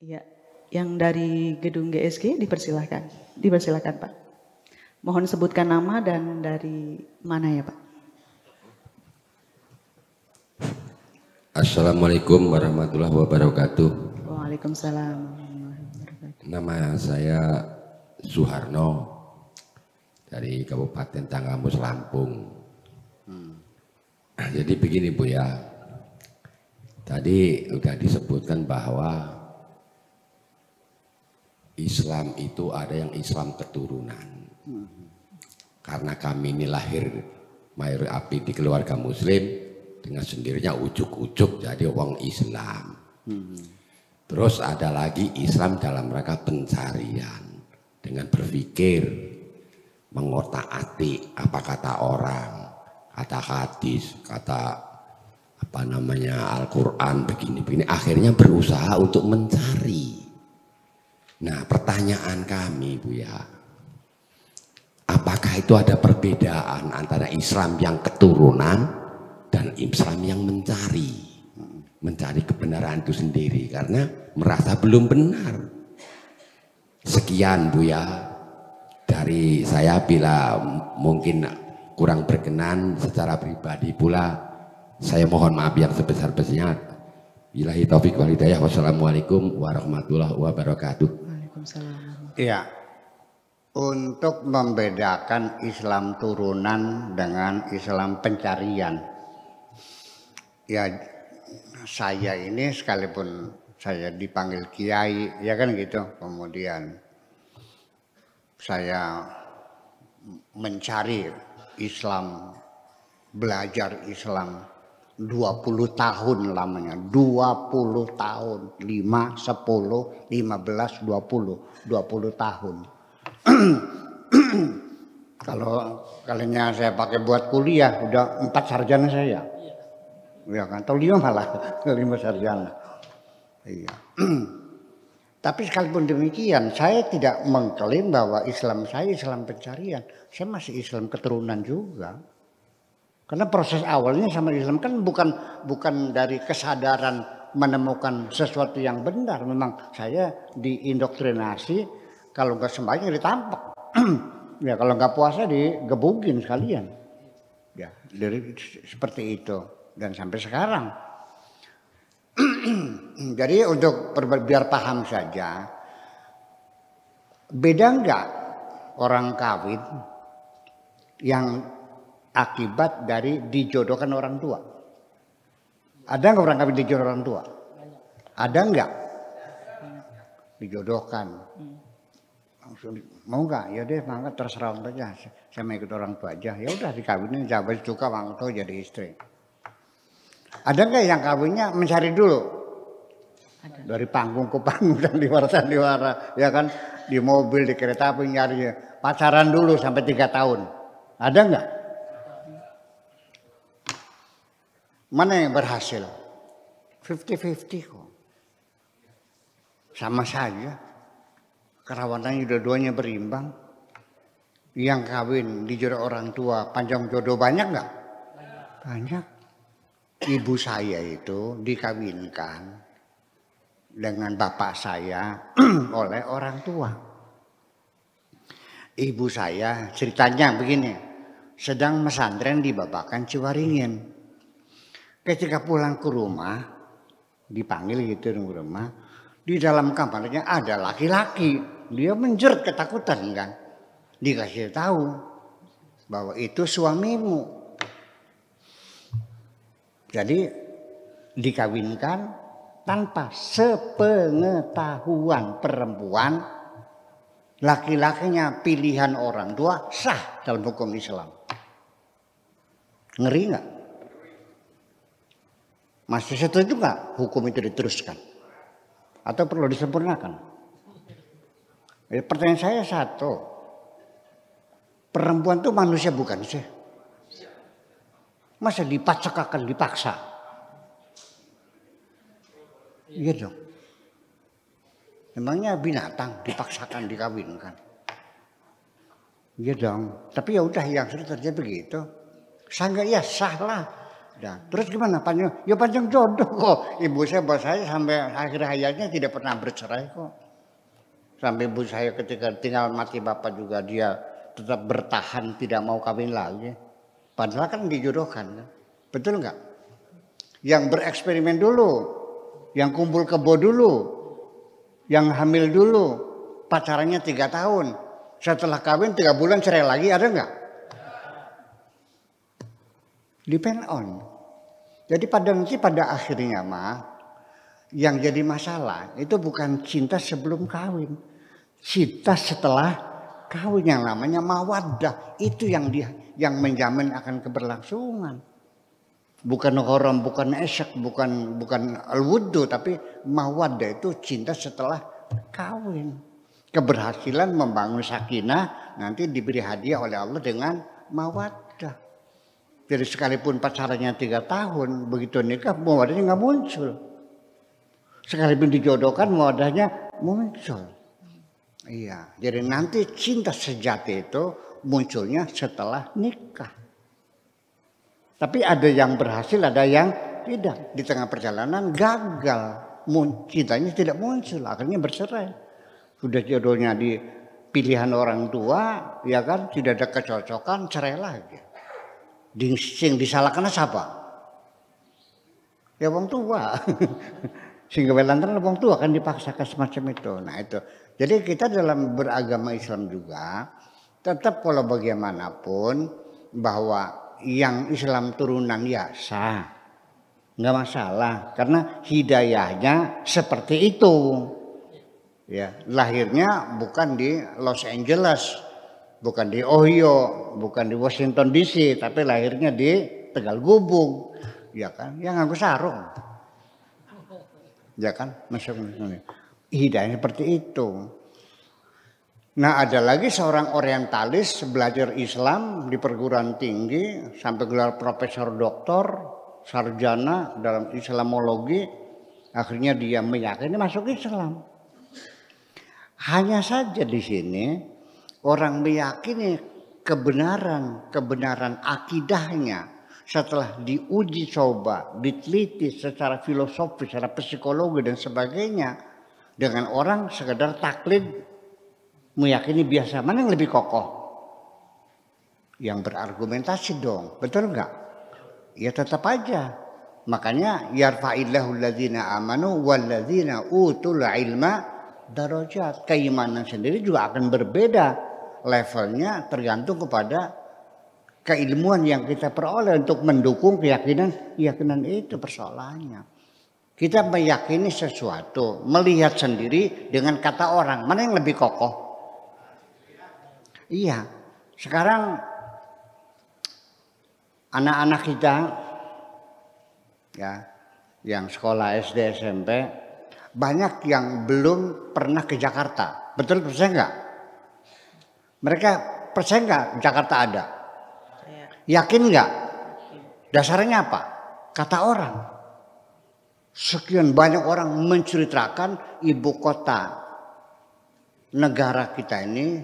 Iya, yang dari gedung GSG dipersilahkan. Dipersilahkan Pak. Mohon sebutkan nama dan dari mana ya Pak. Assalamualaikum warahmatullahi wabarakatuh. Waalaikumsalam. Nama saya Suharno dari Kabupaten Tanggamus, Lampung. Jadi begini Bu ya, tadi sudah disebutkan bahwa Islam itu ada yang Islam keturunan. Karena kami ini lahir mayoritas api di keluarga Muslim, dengan sendirinya ujuk-ujuk jadi orang Islam. Terus ada lagi Islam dalam rangka pencarian dengan berpikir, mengotak-atik apa kata orang, kata hadis, kata apa namanya Al-Quran begini-begini, akhirnya berusaha untuk mencari. Nah pertanyaan kami Bu ya, apakah itu ada perbedaan antara Islam yang keturunan dan Islam yang mencari kebenaran itu sendiri karena merasa belum benar. Sekian Bu ya dari saya, bila mungkin kurang berkenan secara pribadi pula saya mohon maaf yang sebesar-besarnya. Billahi taufik wal hidayah. Wassalamualaikum warahmatullahi wabarakatuh. Waalaikumsalam. Iya, untuk membedakan Islam turunan dengan Islam pencarian, ya saya ini sekalipun saya dipanggil kiai, ya kan gitu, kemudian saya mencari Islam, belajar Islam 20 tahun lamanya, 20 tahun, 5, 10, 15, 20 tahun. Kalau kalinya saya pakai buat kuliah, udah 4 sarjana saya. Ya kan, atau 5 malah, 5 sarjana. Iya. Tapi sekalipun demikian, saya tidak mengklaim bahwa Islam saya Islam pencarian. Saya masih Islam keturunan juga. Karena proses awalnya sama Islam kan bukan dari kesadaran menemukan sesuatu yang benar. Memang saya diindoktrinasi kalau nggak sembahyang ditampok. Ya kalau nggak puasa digebugin sekalian. Ya dari seperti itu dan sampai sekarang. Jadi untuk biar paham saja, beda nggak orang kawin yang akibat dari dijodohkan orang tua? Ada nggak orang kawin dijodoh orang tua? Ada nggak? Dijodohkan. Langsung mau nggak? Ya deh, mangga terserah aja. Saya mau ikut orang tua aja. Ya udah dikawinin, jabat suka bang tuh jadi istri. Ada nggak yang kawinnya mencari dulu? Ada. Dari panggung ke panggung, sandiwara, ya kan? Di mobil, di kereta api nyari pacaran dulu sampai 3 tahun. Ada nggak? Mana yang berhasil? 50-50 kok. Sama saja. Kerawanannya dua-duanya berimbang. Yang kawin dijodoh orang tua, panjang jodoh banyak nggak? Banyak. Ibu saya itu dikawinkan dengan bapak saya oleh orang tua. Ibu saya ceritanya begini, sedang mesantren di Babakan Ciwaringin. Ketika pulang ke rumah, dipanggil gitu di rumah, di dalam kamarnya ada laki-laki. Dia menjerit ketakutan kan. Dikasih tahu bahwa itu suamimu. Jadi dikawinkan tanpa sepengetahuan perempuan, laki-lakinya pilihan orang tua, sah dalam hukum Islam. Ngeri nggak? Masih setuju nggak hukum itu diteruskan? Atau perlu disempurnakan? Pertanyaan saya satu, perempuan itu manusia bukan sih? Masa dipaksa? Iya dong. Emangnya binatang dipaksakan dikawinkan? Iya dong. Tapi ya udah yang sudah terjadi begitu. Sangga ya sah lah. Ya, terus gimana panjang? Ya panjang jodoh kok. Ibu saya buat saya sampai akhir hayatnya tidak pernah bercerai kok. Sampai ibu saya ketika tinggal mati bapak juga dia tetap bertahan tidak mau kawin lagi. Padahal kan dijodohkan. Kan? Betul nggak? Yang bereksperimen dulu, yang kumpul kebo dulu, yang hamil dulu, pacarannya 3 tahun. Setelah kawin 3 bulan cerai lagi, ada nggak? Depend on. Jadi pada akhirnya mah yang jadi masalah itu bukan cinta sebelum kawin. Cinta setelah kawin yang namanya mawaddah. Itu yang menjamin akan keberlangsungan. Bukan gharam, bukan isyak, bukan al-wuddu, tapi mawaddah itu cinta setelah kawin. Keberhasilan membangun sakinah nanti diberi hadiah oleh Allah dengan mawaddah. Jadi sekalipun pacarannya 3 tahun, begitu nikah mawaddahnya nggak muncul. Sekalipun dijodohkan mawaddahnya muncul. Iya, jadi nanti cinta sejati itu munculnya setelah nikah. Tapi ada yang berhasil, ada yang tidak. Di tengah perjalanan gagal, cintanya tidak muncul, akhirnya bercerai. Sudah jodohnya di pilihan orang tua, ya kan, tidak ada kecocokan, cerai lagi. Sing disalahkan siapa? Ya wong tua. Sing kebelantan wong tua kan dipaksakan semacam itu. Nah itu. Jadi kita dalam beragama Islam juga tetap kalau bagaimanapun bahwa yang Islam turunan ya sah. Enggak masalah karena hidayahnya seperti itu. Ya, lahirnya bukan di Los Angeles. Bukan di Ohio, bukan di Washington DC, tapi lahirnya di Tegal Gubung, ya kan? Yang nganggo sarung, ya kan? Masuk hidayahnya seperti itu. Nah ada lagi seorang orientalis belajar Islam di perguruan tinggi sampai gelar profesor doktor, sarjana dalam Islamologi, akhirnya dia meyakini masuk Islam. Hanya saja di sini orang meyakini kebenaran akidahnya setelah diuji coba, diteliti secara filosofis, secara psikologi dan sebagainya dengan orang sekedar taklid meyakini biasa. Mana yang lebih kokoh? Yang berargumentasi dong, betul enggak? Ya tetap aja. Makanya yarfa'illahu alladzina amanu walladzina utul ilma darajat. Keimanan sendiri juga akan berbeda. Levelnya tergantung kepada keilmuan yang kita peroleh untuk mendukung keyakinan itu persoalannya. Kita meyakini sesuatu, melihat sendiri dengan kata orang, mana yang lebih kokoh? Iya, sekarang anak-anak kita ya yang sekolah SD SMP banyak yang belum pernah ke Jakarta. Betul percaya enggak? Mereka percaya nggak Jakarta ada? Yakin nggak? Dasarnya apa? Kata orang. Sekian banyak orang menceritakan ibu kota negara kita ini,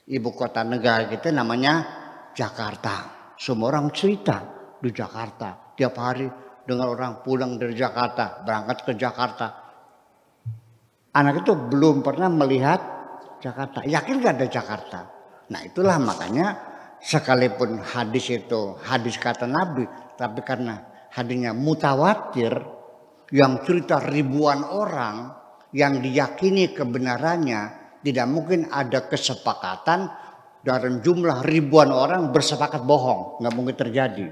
ibu kota negara kita namanya Jakarta. Semua orang cerita di Jakarta. Tiap hari dengar orang pulang dari Jakarta, berangkat ke Jakarta. Anak itu belum pernah melihat Jakarta, yakin gak ada Jakarta? Nah itulah makanya sekalipun hadis itu hadis kata Nabi, tapi karena hadisnya mutawatir yang cerita ribuan orang yang diyakini kebenarannya, tidak mungkin ada kesepakatan dalam jumlah ribuan orang bersepakat bohong, nggak mungkin terjadi.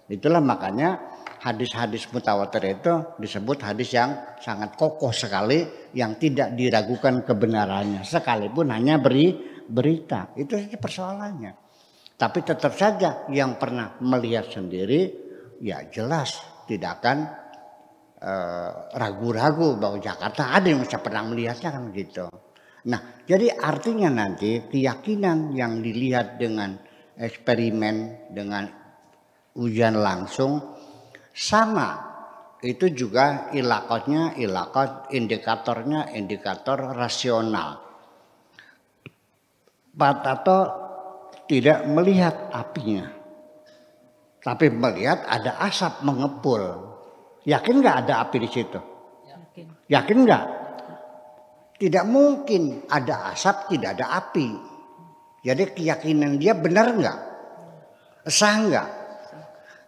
Itulah makanya hadis-hadis mutawatir itu disebut hadis yang sangat kokoh sekali, yang tidak diragukan kebenarannya sekalipun hanya berita. Itu saja persoalannya. Tapi tetap saja yang pernah melihat sendiri ya jelas tidak akan ragu-ragu bahwa Jakarta ada yang bisa pernah melihatnya kan gitu. Nah jadi artinya nanti keyakinan yang dilihat dengan eksperimen, dengan ujian langsung sama, itu juga ilakotnya indikatornya indikator rasional. Pak Tato tidak melihat apinya, tapi melihat ada asap mengepul. Yakin nggak ada api di situ? Yakin nggak? Tidak mungkin ada asap tidak ada api. Jadi keyakinan dia benar nggak? Sah nggak?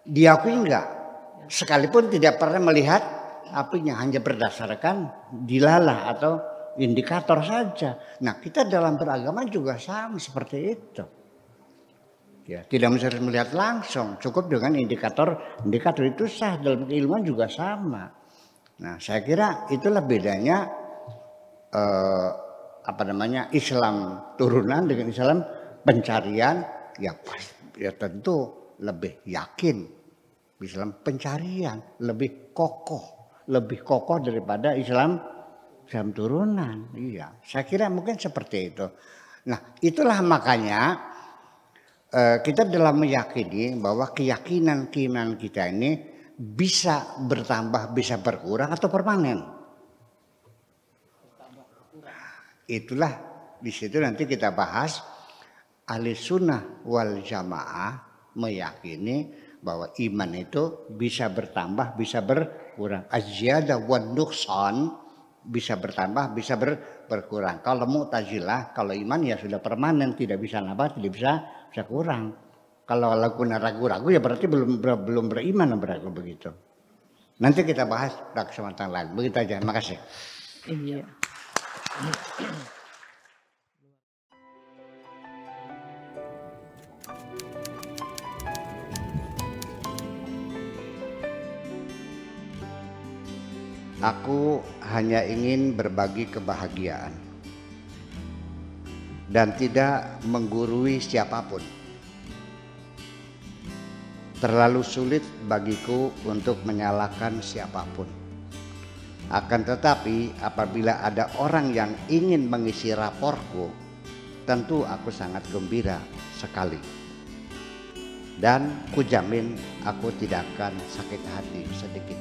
Diakui nggak? Sekalipun tidak pernah melihat apinya, hanya berdasarkan dilalah atau indikator saja. Nah, kita dalam beragama juga sama seperti itu. Ya, tidak mesti melihat langsung, cukup dengan indikator itu sah. Dalam keilmuan juga sama. Nah, saya kira itulah bedanya Islam turunan dengan Islam pencarian. Ya tentu lebih yakin Islam pencarian, lebih kokoh daripada Islam turunan. Iya, saya kira mungkin seperti itu. Nah, itulah makanya kita dalam meyakini bahwa keyakinan kita ini bisa bertambah, bisa berkurang atau permanen. Itulah di situ nanti kita bahas. Ahli sunnah wal jamaah meyakini bahwa iman itu bisa bertambah, bisa berkurang. Az-ziyadah wan nuqsan, bisa bertambah, bisa berkurang. Kalau Mu'tazilah, kalau iman ya sudah permanen, tidak bisa nambah, tidak bisa kurang. Kalau lakukan ragu-ragu ya berarti belum beriman, berarti begitu. Nanti kita bahas pada kesempatan lain. Begitu aja. Makasih. Iya. Aku hanya ingin berbagi kebahagiaan dan tidak menggurui siapapun. Terlalu sulit bagiku untuk menyalahkan siapapun. Akan tetapi apabila ada orang yang ingin mengisi raporku, tentu aku sangat gembira sekali. Dan kujamin aku tidak akan sakit hati sedikit.